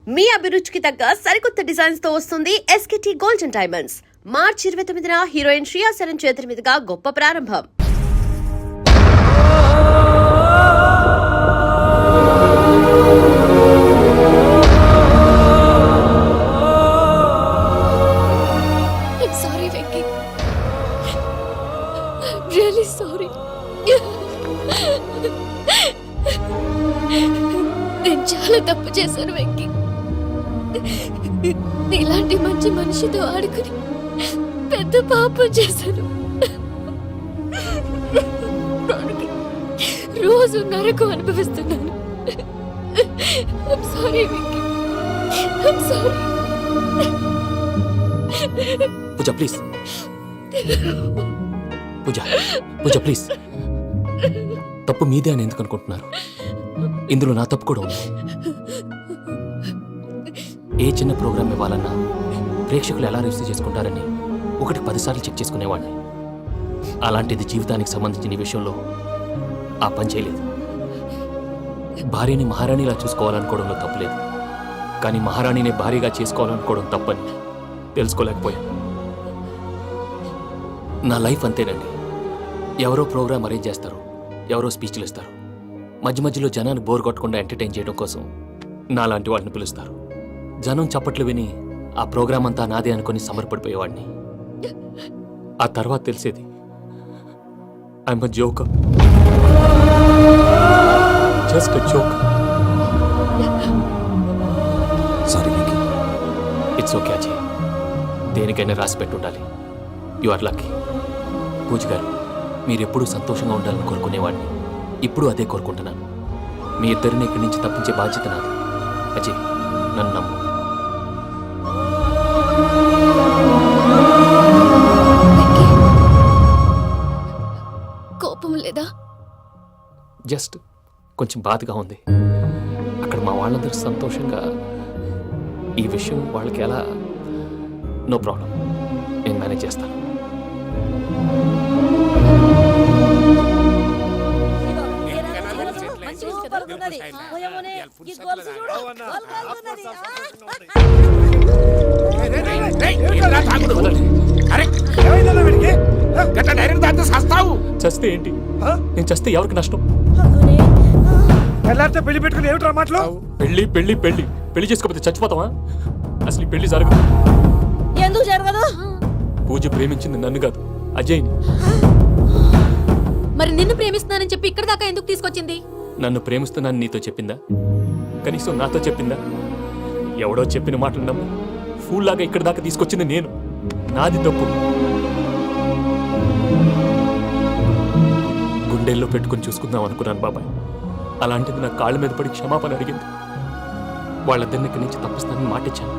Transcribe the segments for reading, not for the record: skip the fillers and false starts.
మీ అభిరుచికి తగ్గ సరికొత్త డిజైన్స్ తో వస్తుంది ఎస్కేటీ గోల్డెన్ డైమండ్స్. మార్చి 29న హీరోయిన్ శ్రియా సరన్ చేతుల మీదుగా గొప్ప ప్రారంభం. నేను చాలా తప్పు చేశాను వెంకీ. ఇలాంటి మంచి మనిషితో ఆడుకుని పెద్ద పాపం చేశాను. రోజు నరకం అనుభవిస్తున్నాను. I'm sorry, Venky. I'm sorry. Pooja please. Pooja please. తప్పు మీదే అని ఎందుకు అనుకుంటున్నారు? ఇందులో నా తప్పు కూడా ఉంది. ఏ చిన్న ప్రోగ్రామ్ ఇవ్వాలన్నా ప్రేక్షకులు ఎలా రిసీవ్ చేసుకుంటారని 10 సార్లు చెక్ చేసుకునేవాడిని. అలాంటిది జీవితానికి సంబంధించిన విషయంలో ఆ పని చేయలేదు. భార్యని మహారాణిలా చూసుకోవాలనుకోవడంలో తప్పులేదు, కానీ మహారాణిని భార్యగా చేసుకోవాలనుకోవడం తప్పని తెలుసుకోలేకపోయాను. నా లైఫ్ అంతేనండి. ఎవరో ప్రోగ్రామ్ అరేంజ్ చేస్తారు, ఎవరో స్పీచ్లు ఇస్తారు, మధ్య మధ్యలో జనాన్ని బోర్ కొట్టకుండా ఎంటర్టైన్ చేయడం కోసం నాలాంటి వాళ్ళని పిలుస్తారు. జనం చప్పట్లు విని ఆ ప్రోగ్రామ్ అంతా నాదే అనుకుని సమర్పడిపోయేవాడిని. ఆ తర్వాత తెలిసేది I'm a joker, just a joker. Sorry Venky. It's okay Ajay, దేనికైనా రాసి పెట్టుండాలి. You are lucky. పూజ గారు, మీరెప్పుడూ సంతోషంగా ఉండాలని కోరుకునేవాడిని. ఇప్పుడు అదే కోరుకుంటున్నాను. మీ ఇద్దరిని ఇక్కడి నుంచి తప్పించే బాధ్యత నాది. అజయ్, నన్ను నమ్ము. కోపం లేదా? జస్ట్ కొంచెం బాధగా ఉంది. అక్కడ మా వాళ్ళందరూ సంతోషంగా ఈ విషయం వాళ్ళకి ఎలా. నో ప్రాబ్లం, నేను మేనేజ్ చేస్తాను. చస్తే ఏంటి? నేను చస్తే ఎవరికి నష్టం? పెళ్లి పెట్టుకుని ఏమిట్రా మాటలు? పెళ్లి పెళ్లి పెళ్లి పెళ్లి చేసుకోకపోతే చచ్చిపోతావా? అసలు ఈ పెళ్లి జరగదు. ఎందుకు జరగదు? పూజ ప్రేమించింది నన్ను కాదు, అజయ్ని. మరి నిన్ను ప్రేమిస్తున్నానని చెప్పి ఇక్కడ దాకా ఎందుకు తీసుకొచ్చింది? నన్ను ప్రేమిస్తున్నాను నీతో చెప్పిందా? కనీసం నాతో చెప్పిందా? ఎవడో చెప్పిన మాటలు నమ్ము ఫూల్ లాగా ఇక్కడ దాకా తీసుకొచ్చింది నేను. నాది తప్పు. గుండెల్లో పెట్టుకుని చూసుకుందాం అనుకున్నాను బాబాయ్. అలాంటిది నా కాళ్ళ మీద పడి క్షమాపణ అడిగింది. వాళ్ళిద్దరిని ఇక్కడి నుంచి తప్పిస్తానని మాటిచ్చాను.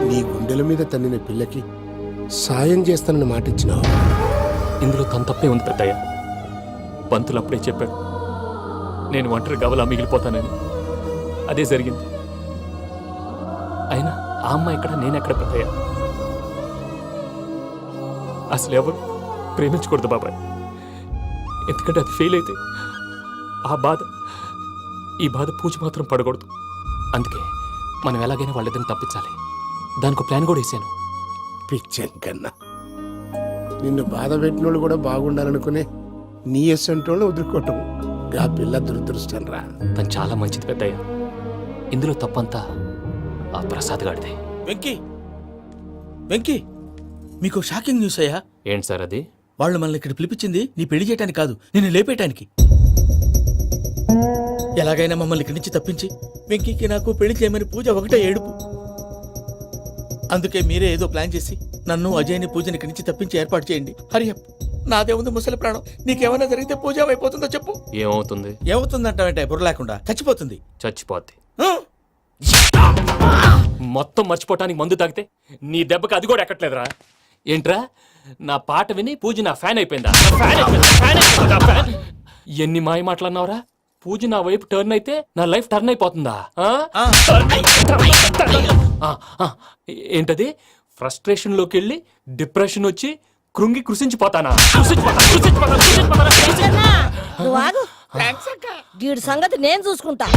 నీ గుండెల మీద తన్నిన పిల్లకి సాయం చేస్తానని మాటిచ్చినావు. ఇందులో తన తప్పే ఉంది పెద్దయ్య. పంతులు అప్పుడే చెప్పాడు నేను ఒంటరి గవలా మిగిలిపోతానని. అదే జరిగింది. అయినా ఆ అమ్మాయి ఎక్కడ, నేనెక్కడ పెద్దయ్య? అసలు ఎవరు ప్రేమించకూడదు బాబాయ్. ఎందుకంటే అది ఫెయిల్ అయితే ఈ బాధ పూజ మాత్రం పడకూడదు. అందుకే మనం ఎలాగైనా వాళ్ళిద్దరిని తప్పించాలి. దానికి ప్లాన్ కూడా వేసాను. పిచ్చంకన్నా, నిన్ను బాధ పెట్టినోళ్ళు కూడా బాగుండాలనుకునే నీ ఎస్సంటోళ్ళు వదులుకోవటం ఆ పిల్ల దురదృష్టం రా. తను చాలా మంచిది పెద్దయ్య. ఇందులో తప్పంతా ఆ ప్రసాద్ గాడిదే. వెంకీ, మీకు షాకింగ్ న్యూస్ అయ్యా. ఏంటి సార్ అది? వాళ్ళు మనల్ని ఇక్కడ పిలిపించింది నీ పెళ్లి చేయడానికి కాదు, నిన్ను లేపేయటానికి. ఎలాగైనా మమ్మల్ని ఇక్కడి నుంచి తప్పించి వెంకీకి నాకు పెళ్లి చేయమని పూజ ఒకటే ఏడుపు. అందుకే మీరే ఏదో ప్లాన్ చేసి నన్ను అజయ్ని పూజని ఇక్కడి నుంచి తప్పించి ఏర్పాటు చేయండి. హరియప్. నాదేముంది ముసలి ప్రాణం. నీకేమైనా జరిగితే పూజ అయిపోతుందో చెప్పు. ఏమవుతుంది? ఏమవుతుందంటావంటే బుర్ర లేకుండా చచ్చిపోతుంది. చచ్చిపోద్ది. మొత్తం మర్చిపోవటానికి మందు తాగితే నీ దెబ్బకి అది కూడా ఎక్కట్లేదురా. ఏంట్రా, నా పాట విని పూజ నా ఫ్యాన్ అయిపోయిందా? ఎన్ని మాయ మాటలన్నావురా? పూజ నా వైపు టర్న్ అయితే నా లైఫ్ టర్న్ అయిపోతుందా? ఏంటది? ఫ్రస్ట్రేషన్ లోకి వెళ్ళి డిప్రెషన్ వచ్చి కృంగి కృషించిపోతానా? థ్యాంక్స్ అక్క. వీడి సంగతి నేను చూసుకుంటా.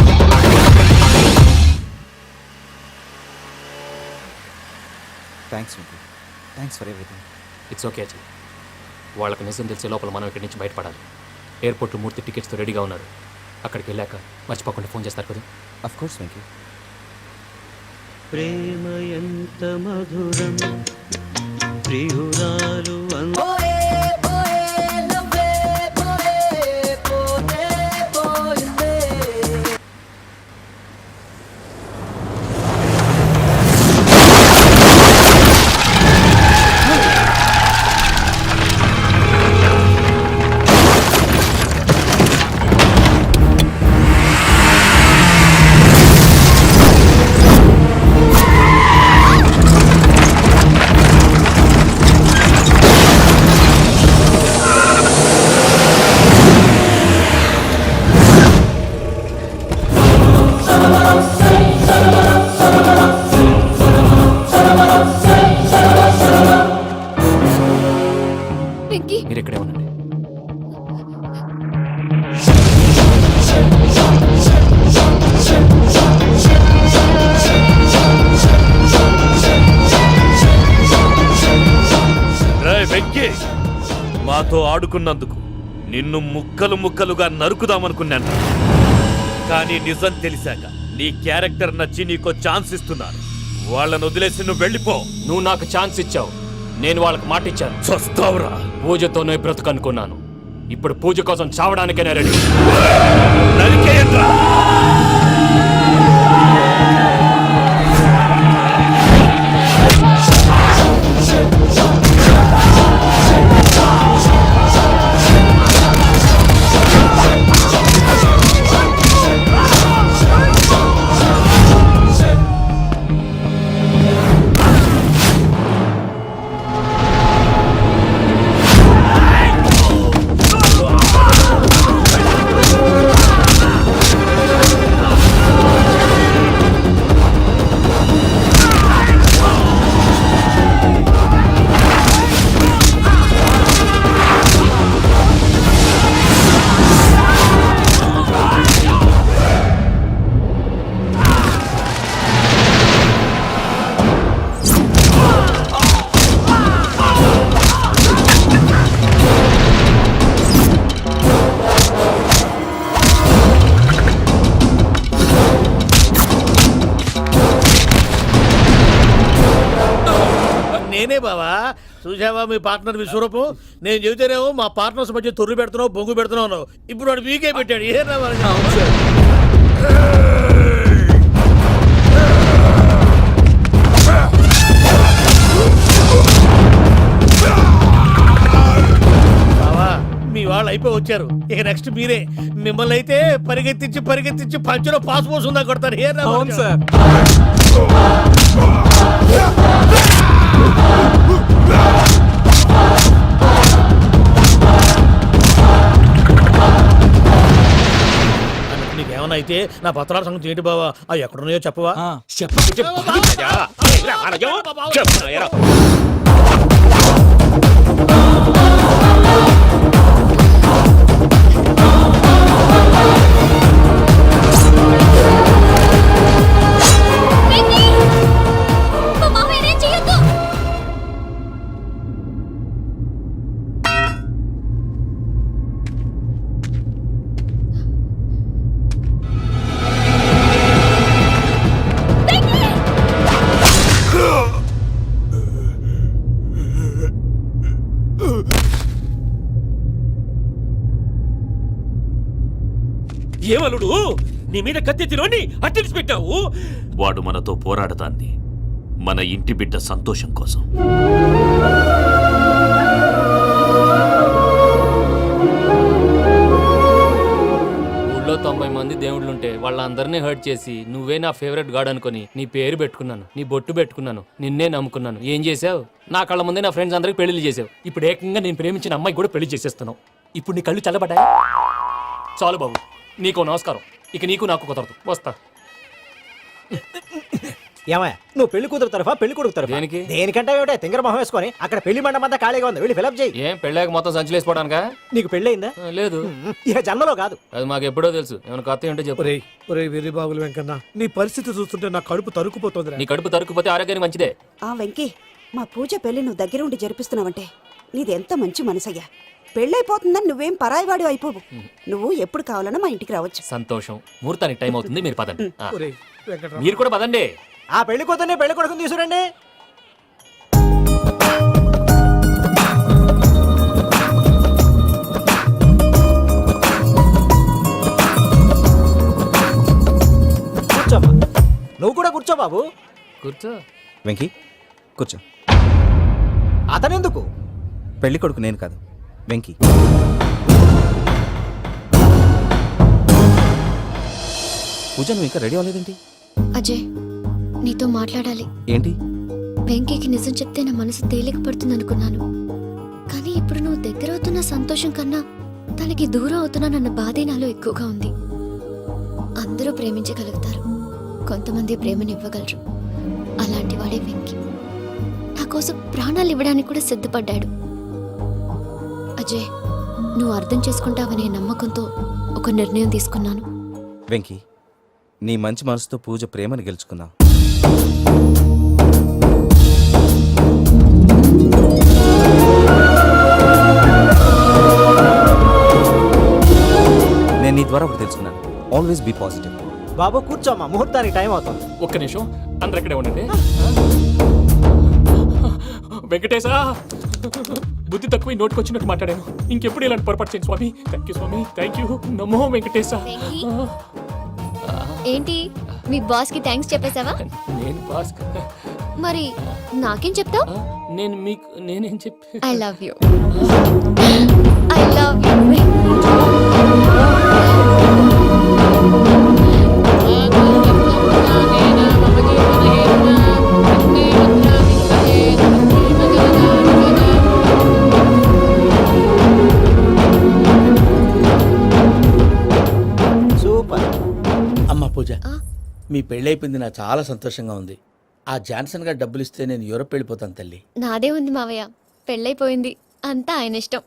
Thanks thanks for everything. It's okay Ajay. వాళ్ళకి నిజం తెలిసే లోపల మనం ఇక్కడి నుంచి బయటపడాలి. ఎయిర్పోర్ట్లో మూర్తి టికెట్స్తో రెడీగా ఉన్నారు. అక్కడికి వెళ్ళాక మర్చిపోకుండా ఫోన్ చేస్తారు కదా. Of course Venky. ప్రేమ ఎంత మధురం ప్రియురాలు వెంకీ మీరు ఇక్కడే ఉండండి. వెంకీ, మాతో ఆడుకున్నందుకు నిన్ను ముక్కలు ముక్కలుగా నరుకుదామనుకున్నాను. కానీ నిజం తెలిసాక నీ క్యారెక్టర్ నచ్చి నీకో ఛాన్స్ ఇస్తున్నాను. వాళ్ళను వదిలేసి నువ్వు వెళ్ళిపో. నువ్వు నాకు ఛాన్స్ ఇచ్చావు, నేను వాళ్ళకి మాట ఇచ్చాను. చస్తావురా. పూజతోనే బ్రతుకనుకున్నాను. ఇప్పుడు పూజ కోసం చావడానికైనా రెడీ. నరికేయండ్రా. నేనే బావా. చూసావా మీ పార్ట్నర్ విశ్వరూపం? నేను చెబితేనేమో మా పార్ట్నర్స్ మధ్య తొర్రు పెడుతున్నావు, బొంగు పెడుతున్నావు. ఇప్పుడు వాడు మీకే పెట్టాడు. ఏ బావా, మీ వాళ్ళు అయిపోయి వచ్చారు. ఇక నెక్స్ట్ మీరే. మిమ్మల్ని అయితే పరిగెత్తించి పరిగెత్తించి పంచలో పాస్ పోసుందా కొడతారు. ఏ సార్. నీకేమన్నా అయితే నా పత్రాల సంగతి ఏంటి బావా? అవి ఎక్కడున్నాయో చెప్పవా? వెంకీ మా మామయ్య ఏం చేయొద్దు. ఏమలుడు, నీ మీద కత్తెత్తిలోని అట్టెలిసి పెట్టావు. వాడు మనతో పోరాడతాంది మన ఇంటి బిడ్డ సంతోషం కోసం. ఊళ్ళో 90 మంది దేవుళ్ళుంటే వాళ్ళందరినీ హర్ట్ చేసి నువ్వే నా ఫేవరెట్ గాడ్ అనుకుని నీ పేరు పెట్టుకున్నాను, నీ బొట్టు పెట్టుకున్నాను, నిన్నే నమ్ముకున్నాను. ఏం చేసావు? నా కళ్ళ ముందే నా ఫ్రెండ్స్ అందరికి పెళ్లి చేసావు. ఇప్పుడు ఏకంగా నేను ప్రేమించిన అమ్మాయి కూడా పెళ్లి చేసేస్తున్నావు. ఇప్పుడు నీ కళ్ళు చల్లబడ్డాయి. చాలు బాబు, నీకో నమస్కారం. ఇక నీకు నాకు కుదరదు. వస్తా. ఏమయ్య నువ్వు పెళ్లి కూతురు తరఫా పెళ్లి కొడుకు తరఫా దేనికి? దేనికంటే ఏమిటే తింగర మొహం వేసుకొని అక్కడ పెళ్లి మండపం అంతా ఖాళీగా ఉంది వెళ్ళి ఫిలప్ చేయి. ఏం పెళ్ళాక మొత్తం సంచలేసిపోవడానికా? నీకు పెళ్ళయిందా? లేదు. ఇక జన్మలో కాదు. అది మాకు ఎప్పుడో తెలుసు. ఏమైనా కొత్త ఉంటే చెప్పు. ఒరే వెర్రి బాబులు వెంకన్న, నీ పరిస్థితి చూస్తుంటే నా కడుపు తరుక్కుపోతుంది. నీ కడుపు తరుక్కుపోతే ఆరోగ్యానికి మంచిదే. ఆ వెంకీ, మా పూజ పెళ్లి నువ్వు దగ్గరుండి జరిపిస్తున్నావంటే నీదెంత మంచి మనసయ్యా. పెళ్ళైపోతుందని నువ్వేం పరాయివాడి అయిపోవు. నువ్వు ఎప్పుడు కావాలన్నా మా ఇంటికి రావచ్చు. సంతోషం. ముహూర్తానికి టైం అవుతుంది, మీరు పదండి. ఆ. ఒరేయ్ వెంకట్రావు, మీరు కూడా పదండి. ఆ పెళ్లి కూతుర్ని పెళ్లి కొడుకుని తీసుకురండి. కూర్చోమ్మా. నువ్వు కూడా కూర్చో బాబు. కూర్చో. వెంకీ కూర్చో. అతనెందుకు? పెళ్లి కొడుకు నేను కాదు, వెంకీ. పూజ నువ్వు ఇంకా రెడీ అవ్వలేదేంటి? అజయ్, నీతో మాట్లాడాలి. ఏంటి? వెంకీకి నిజం చెప్తే నా మనసు తేలిక పడుతుంది అనుకున్నాను. కానీ ఇప్పుడు నువ్వు దగ్గర అవుతున్న సంతోషం కన్నా తనకి దూరం అవుతున్నానన్న బాధే నాలో ఎక్కువగా ఉంది. అందరూ ప్రేమించగలుగుతారు, కొంతమంది ప్రేమనివ్వగలరు. అలాంటి వాడే వెంకీ. నా కోసం ప్రాణాలు ఇవ్వడానికి కూడా సిద్ధపడ్డాడు. అజయ్, నువ్వు అర్థం చేసుకుంటావనే నమ్మకంతో ఒక నిర్ణయం తీసుకున్నాను. వెంకీ, నీ మంచి మనసుతో పూజ ప్రేమను గెలుచుకున్నావు. నేను నీ ద్వారా ఒకటి తెలుసుకున్నాను. Always be positive. బాబు కూర్చోమ్మా, ముహూర్తానికి టైం అవుతుంది. ఒక్క నిమిషం, అందరు ఎక్కడే ఉండండి. వెంకటేశా, బుద్ధి తక్కువ నోటికి వచ్చినట్టు మాట్లాడాను. ఇంకెప్పుడు ఇలాంటి పొరపాటు చేయండి స్వామి. థ్యాంక్ యూ స్వామి, థ్యాంక్ యూ. నమో వెంకటేశా. వెంకీ, ఏంటి మీ బాస్ కి థ్యాంక్స్ చెప్పేశావా? నేను బాస్. మరి నాకేం చెప్తావు? నేను మీకు నేనేం చెప్పి I love you. I love you. Super. అమ్మ పూజ, ఆ? మీ పెళ్ళైపోయింది, నాకు చాలా సంతోషంగా ఉంది. ఆ జాన్సన్ గారు డబ్బులు ఇస్తే నేను యూరోప్ వెళ్ళిపోతాను తల్లి. నాదే ఉంది మావయ్య, పెళ్ళైపోయింది, అంతా ఆయన ఇష్టం.